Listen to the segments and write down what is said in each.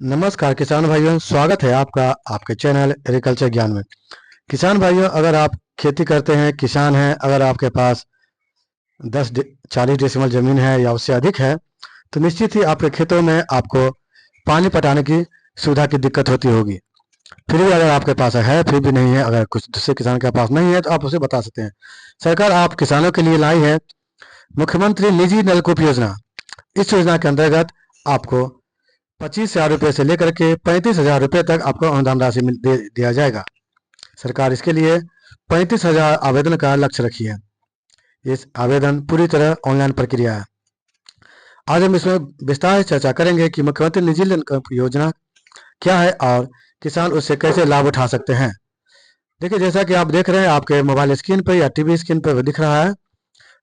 नमस्कार किसान भाइयों, स्वागत है आपका आपके चैनल एग्रीकल्चर ज्ञान में। किसान भाइयों, अगर आप खेती करते हैं, किसान हैं, अगर आपके पास 40 डेसिमल ज़मीन है या उससे अधिक है, तो निश्चित ही आपके खेतों में आपको पानी पटाने की सुविधा की दिक्कत होती होगी। फिर भी अगर आपके पास है, फिर भी नहीं है, अगर कुछ दूसरे किसान के पास नहीं है, तो आप उसे बता सकते हैं। सरकार आप किसानों के लिए लाई है मुख्यमंत्री निजी नलकूप योजना। इस योजना के अंतर्गत आपको 25,000 रुपये से लेकर के 35,000 रुपये तक आपको अनुदान राशि दिया जाएगा। सरकार इसके लिए 35,000 आवेदन का लक्ष्य रखी है। ये आवेदन पूरी तरह ऑनलाइन प्रक्रिया है। आज हम इसमें विस्तार से चर्चा करेंगे कि मुख्यमंत्री निजी योजना क्या है और किसान उससे कैसे लाभ उठा सकते हैं। देखिए, जैसा कि आप देख रहे हैं आपके मोबाइल स्क्रीन पर या टीवी स्क्रीन पर दिख रहा है,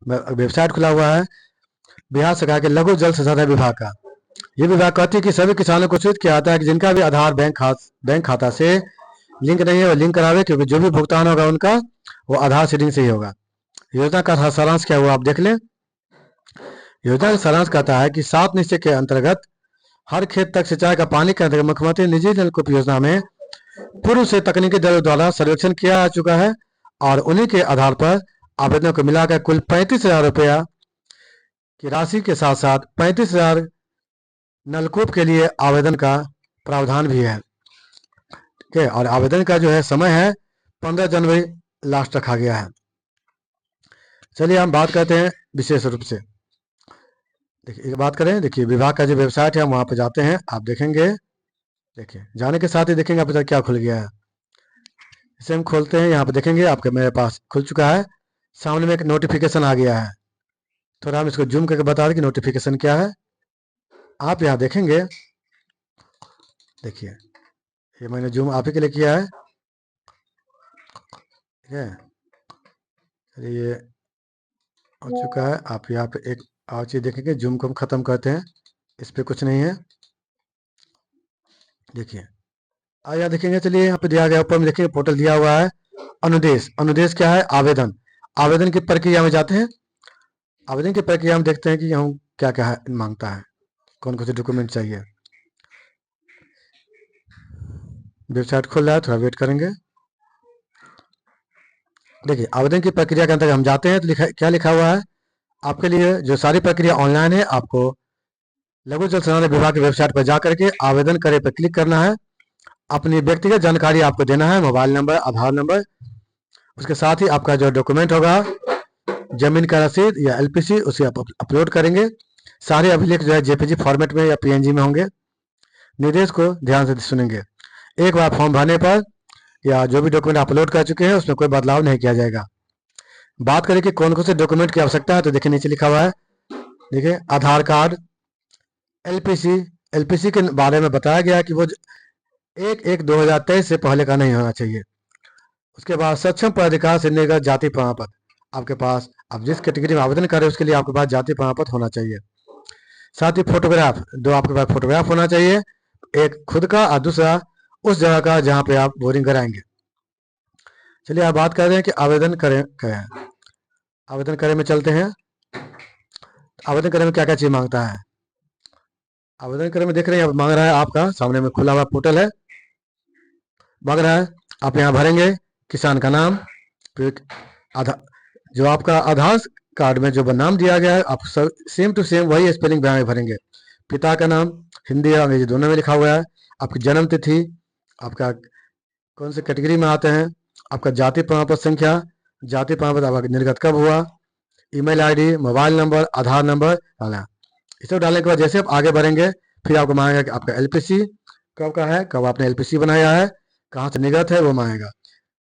वेबसाइट खुला हुआ है बिहार सरकार के लघु जल संसाधन विभाग का। ये विभाग कहती है कि सभी किसानों को सूचित किया जाता है कि जिनका भी आधार बैंक खाता से लिंक नहीं है वो लिंक करावे, क्योंकि जो भी भुगतान होगा उनका वो आधार से लिंक से ही होगा। योजना का सारांश क्या हुआ आप देख लें। योजना का सारांश कहता है कि 7 निश्चय के अंतर्गत हर खेत तक सिंचाई का पानी के अंतर्गत मुख्यमंत्री निजी नलकूप योजना में पूर्व से तकनीकी दलों द्वारा सर्वेक्षण किया जा चुका है और उन्हीं के आधार पर आवेदनों को मिलाकर कुल 35,000 रुपया की राशि के साथ साथ 35,000 नलकूप के लिए आवेदन का प्रावधान भी है। ठीक है, और आवेदन का जो है समय है 15 जनवरी लास्ट रखा गया है। चलिए हम बात करते हैं विशेष रूप से। देखिए, बात करें, देखिए विभाग का जो वेबसाइट है हम वहाँ पे जाते हैं, आप देखेंगे। देखिए, जाने के साथ ही देखेंगे आप इधर क्या खुल गया है। इसे हम खोलते हैं, यहाँ पे देखेंगे आपके मेरे पास खुल चुका है। सामने में एक नोटिफिकेशन आ गया है। थोड़ा हम इसको जूम करके बता दें कि नोटिफिकेशन क्या है। आप यहाँ देखेंगे, देखिए ये मैंने जूम आप ही के लिए किया है। ठीक है, चलिए ये हो चुका है। आप यहाँ पे एक और चीज़ देखेंगे, जूम को हम ख़त्म करते हैं, इस पर कुछ नहीं है। देखिए यहाँ देखेंगे, चलिए यहाँ पे दिया गया ऊपर में देखिए पोर्टल दिया हुआ है अनुदेश। अनुदेश क्या है? आवेदन। आवेदन की प्रक्रिया में जाते हैं। आवेदन की प्रक्रिया में देखते हैं कि यहाँ क्या क्या है, मांगता है, कौन कौन से डॉक्यूमेंट चाहिए। वेबसाइट खुल रहा है, थोड़ा वेट करेंगे। देखिए आवेदन की प्रक्रिया के अंतर्गत हम जाते हैं तो क्या लिखा हुआ है आपके लिए, जो सारी प्रक्रिया ऑनलाइन है। आपको लघु जल संसाधन विभाग की वेबसाइट पर जाकर के आवेदन करे पर क्लिक करना है। अपनी व्यक्तिगत जानकारी आपको देना है, मोबाइल नंबर, आधार नंबर, उसके साथ ही आपका जो डॉक्यूमेंट होगा जमीन का रसीद या एलपीसी, उसे आप अपलोड करेंगे। सारे अभिलेख जो है जेपीजी फॉर्मेट में या पीएनजी में होंगे। निर्देश को ध्यान से सुनेंगे। एक बार फॉर्म भरने पर या जो भी डॉक्यूमेंट अपलोड कर चुके हैं उसमें कोई बदलाव नहीं किया जाएगा। बात करें कि कौन कौन से डॉक्यूमेंट की आवश्यकता है, तो देखिए नीचे लिखा हुआ है, देखिए आधार कार्ड, एलपीसी। एलपीसी के बारे में बताया गया कि वो 1/1/2023 से पहले का नहीं होना चाहिए। उसके बाद सक्षम पदाधिकारी से निर्गत जाति प्रमाण पत्र। आपके पास आप जिस कैटेगरी में आवेदन कर रहे हैं उसके लिए आपके पास जाति प्रमाण पत्र होना चाहिए। साथ ही फोटोग्राफ, दो आपके पास फोटोग्राफ होना चाहिए, एक खुद का और दूसरा उस जगह का जहाँ पे आप बोरिंग कराएंगे। चलिए आप बात कर रहे हैं कि आवेदन करें। आवेदन करें में चलते हैं। आवेदन करने में क्या क्या चीज मांगता है। आवेदन करने में देख रहे हैं, मांग रहा है आपका सामने में खुला हुआ पोर्टल है, मांग रहा है आप यहाँ भरेंगे किसान का नाम, फिर आधार, जो आपका आधार कार्ड में जो नाम दिया गया है आप सेम टू सेम वही स्पेलिंग में भरेंगे। पिता का नाम हिंदी और अंग्रेजी दोनों में लिखा हुआ है। आपकी जन्म तिथि, आपका कौन से कैटेगरी में आते हैं, आपका जाति प्रमाण पत्र संख्या, जाति प्रमाण पत्र आपका निर्गत कब हुआ, ईमेल आईडी, मोबाइल नंबर, आधार नंबर डालना। ये सब डालने के बाद जैसे आप आगे बढ़ेंगे फिर आपको मांगेगा कि आपका एलपीसी कब का है, कब आपने एलपीसी बनाया है, कहाँ से निर्गत है, वो मांगेगा।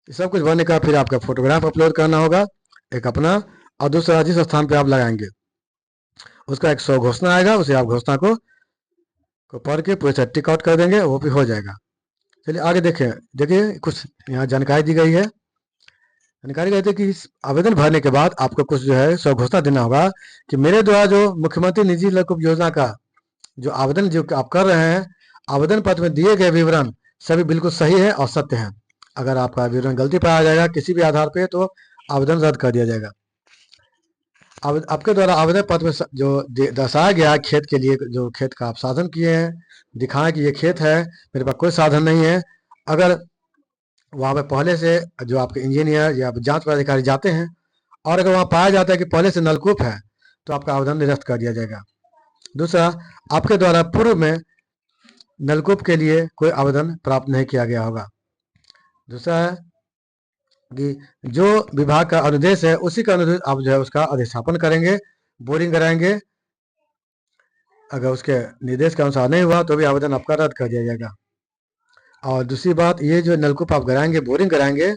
ये सब कुछ भरने का फिर आपका फोटोग्राफ अपलोड करना होगा, एक अपना और दूसरा जिस स्थान पे आप लगाएंगे उसका एक 100 घोषणा आएगा, उसे आप घोषणा को पढ़ के पूरे टिक आउट कर देंगे, वो भी हो जाएगा। चलिए आगे देखें। देखिए कुछ यहाँ जानकारी दी गई है। जानकारी कहते हैं कि इस आवेदन भरने के बाद आपको कुछ जो है 100 घोषणा देना होगा कि मेरे द्वारा जो मुख्यमंत्री निजी नलकूप योजना का जो आवेदन जो आप कर रहे हैं, आवेदन पत्र में दिए गए विवरण सभी बिल्कुल सही है और सत्य है। अगर आपका विवरण गलती पाया जाएगा किसी भी आधार पे तो आवेदन रद्द कर दिया जाएगा। आपके द्वारा आवेदन पत्र में जो दर्शाया गया है खेत के लिए, जो खेत का आप साधन किए हैं, दिखाएं कि ये खेत है, मेरे पास कोई साधन नहीं है। अगर वहाँ पे पहले से जो आपके इंजीनियर या जांच पदाधिकारी जाते हैं और अगर वहाँ पाया जाता है कि पहले से नलकूप है, तो आपका आवेदन निरस्त कर दिया जाएगा। दूसरा, आपके द्वारा पूर्व में नलकूप के लिए कोई आवेदन प्राप्त नहीं किया गया होगा। दूसरा है कि जो विभाग का अनुदेश है उसी का अनुदेश आप जो है उसका अधिस्थापन करेंगे, बोरिंग कराएंगे। अगर उसके निर्देश के अनुसार नहीं हुआ तो भी आवेदन आपका रद्द कर दिया जाएगा। और दूसरी बात, ये जो नलकूप आप कराएंगे, बोरिंग कराएंगे,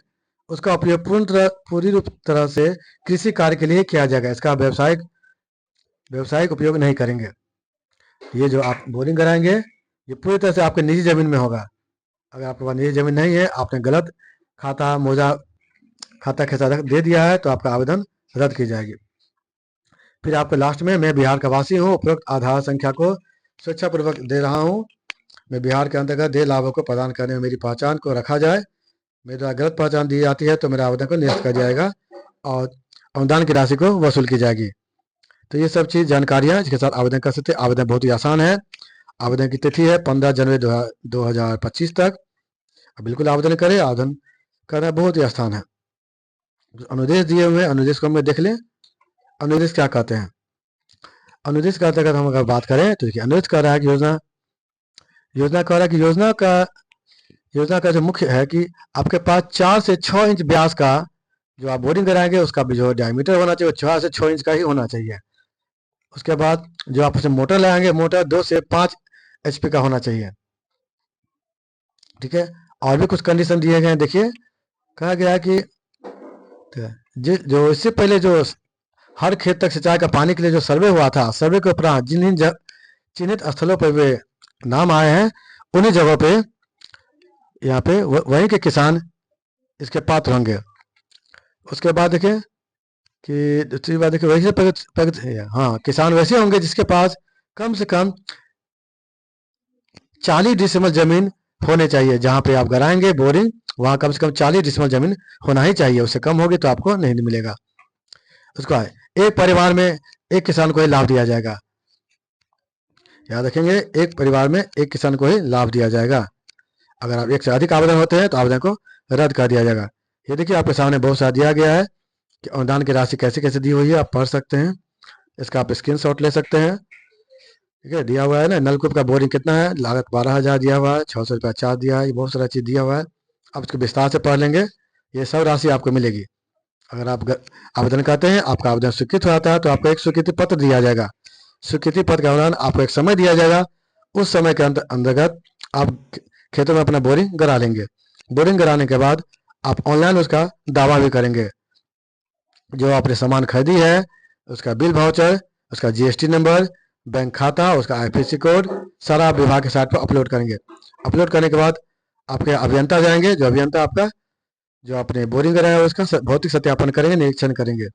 उसका उपयोग पूरी रूप तरह से कृषि कार्य के लिए किया जाएगा। इसका व्यावसायिक उपयोग नहीं करेंगे। ये जो आप बोरिंग कराएंगे ये पूरी तरह से आपके निजी जमीन में होगा। अगर आपके पास निजी जमीन नहीं है, आपने गलत खाता खेसा दे दिया है, तो आपका आवेदन रद्द की जाएगी। फिर आपको लास्ट में, मैं बिहार का वासी हूँ, उपरोक्त आधार संख्या को स्वेच्छापूर्वक दे रहा हूँ। मैं बिहार के अंतर्गत दे लाभों को प्रदान करने में मेरी पहचान को रखा जाए। मेरे द्वारा गलत पहचान दी जाती है तो मेरे आवेदन को निरस्त कर जाएगा और अनुदान की राशि को वसूल की जाएगी। तो ये सब चीज़ जानकारियाँ जिसके साथ आवेदन कर सकते हैं। आवेदन बहुत ही आसान है। आवेदन की तिथि है 15 जनवरी 2025 तक। बिल्कुल आवेदन करें। आवेदन करना बहुत ही आसान है। अनुदेश दिए हुए हैं, अनुदेश को हम देख लें। अनुदेश क्या कहते हैं? अनुदेश के अंतर्गत हम अगर बात करें तो देखिए, अनुदेश कह रहा है कि योजना कह रहा है कि योजना का जो मुख्य है कि आपके पास 4 से 6 इंच व्यास का जो आप बोरिंग कराएंगे उसका भी जो डायमीटर होना चाहिए 4 से 6 इंच का ही होना चाहिए। उसके बाद जो आप उसे मोटर लगाएंगे, मोटर 2 से 5 HP का होना चाहिए। ठीक है। और भी कुछ कंडीशन दिए गए हैं। देखिए, कहा गया है कि जो इससे पहले जो हर खेत तक सिंचाई का पानी के लिए जो सर्वे हुआ था, सर्वे के उपरांत जिन चिन्हित स्थलों पर वे नाम आए हैं, उन्हीं जगहों पे यहाँ पे वहीं के किसान इसके पात्र होंगे। उसके बाद देखिए कि दूसरी बात देखिए, वैसे हाँ, किसान वैसे होंगे जिसके पास कम से कम 40 डिसमल जमीन होने चाहिए। जहाँ पे आप कराएंगे बोरिंग, वहाँ कम से कम 40 डिसमल जमीन होना ही चाहिए। उससे कम होगी तो आपको नहीं मिलेगा। उसको एक परिवार में एक किसान को ही लाभ दिया जाएगा। याद रखेंगे, एक परिवार में एक किसान को ही लाभ दिया जाएगा। अगर आप एक से अधिक आवेदन होते हैं तो आवेदन को रद्द कर दिया जाएगा। ये देखिए, आपके सामने बहुत सारा दिया गया है कि अनुदान की राशि कैसे कैसे दी हुई है। आप पढ़ सकते हैं। इसका आप स्क्रीनशॉट ले सकते हैं। ठीक है, दिया हुआ है ना, नलकूप का बोरिंग कितना है, लागत 12,000 दिया हुआ है, 600 रुपया चार्ज दिया है, ये बहुत सारा चीज़ दिया हुआ है। आप इसको विस्तार से पढ़ लेंगे, ये सब राशि आपको मिलेगी। अगर आप आवेदन करते हैं, आपका आवेदन स्वीकृत हो जाता है तो आपको एक स्वीकृति पत्र दिया जाएगा। स्वीकृति पत्र के दौरान आपको एक समय दिया जाएगा। उस समय के अंतर्गत आप खेतों में अपना बोरिंग करा लेंगे। बोरिंग कराने के बाद आप ऑनलाइन उसका दावा भी करेंगे। जो आपने सामान खरीदी है उसका बिल वाउचर, उसका GST नंबर, बैंक खाता, उसका IFSC कोड, सारा विभाग के साइट पर अपलोड करेंगे। अपलोड करने के बाद आपके अभियंता जाएंगे। जो अभियंता आपका जो आपने बोरिंग कराया है उसका भौतिक सत्यापन करेंगे, निरीक्षण करेंगे।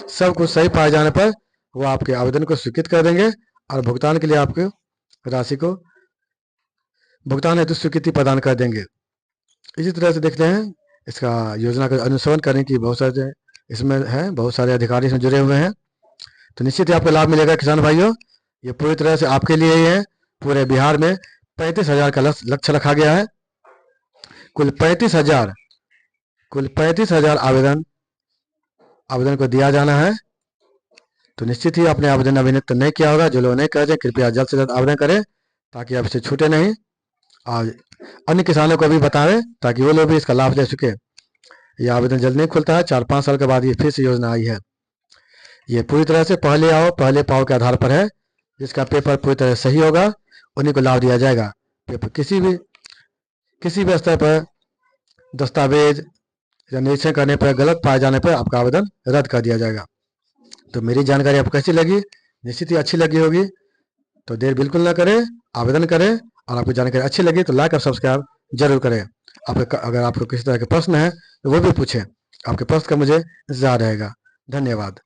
सब कुछ सही पाए जाने पर वो आपके आवेदन को स्वीकृत कर देंगे और भुगतान के लिए आपको राशि को भुगतान हेतु स्वीकृति प्रदान कर देंगे। इसी तरह से देखते हैं इसका योजना का अनुसरण करने की बहुत सारे इसमें है, बहुत सारे अधिकारी इसमें जुड़े हुए हैं। तो निश्चित ही आपको लाभ मिलेगा किसान भाइयों। ये पूरी तरह से आपके लिए ही है। पूरे बिहार में 35,000 का लक्ष्य रखा गया है। कुल 35,000 आवेदन को दिया जाना है। तो निश्चित ही आपने आवेदन अभी तक नहीं किया होगा। जो लोग नहीं कर रहे, कृपया जल्द से जल्द आवेदन करें ताकि आप इसे छूटे नहीं और अन्य किसानों को भी बताएं ताकि वो लोग भी इसका लाभ ले सके। ये आवेदन जल्द नहीं खुलता है। 4-5 साल के बाद ये फिर से योजना आई है। ये पूरी तरह से पहले आओ पहले पाओ के आधार पर है। जिसका पेपर पूरी तरह सही होगा उन्हीं को लाभ दिया जाएगा। पेपर किसी भी स्तर पर दस्तावेज या निरीक्षण करने पर गलत पाए जाने पर आपका आवेदन रद्द कर दिया जाएगा। तो मेरी जानकारी आपको कैसी लगी? निश्चित ही अच्छी लगी होगी। तो देर बिल्कुल ना करें, आवेदन करें। और आपको जानकारी अच्छी लगी तो लाइक और सब्सक्राइब जरूर करें। अगर आपको किसी तरह के प्रश्न है तो वो भी पूछें। आपके प्रश्न का मुझे इंतजार रहेगा। धन्यवाद।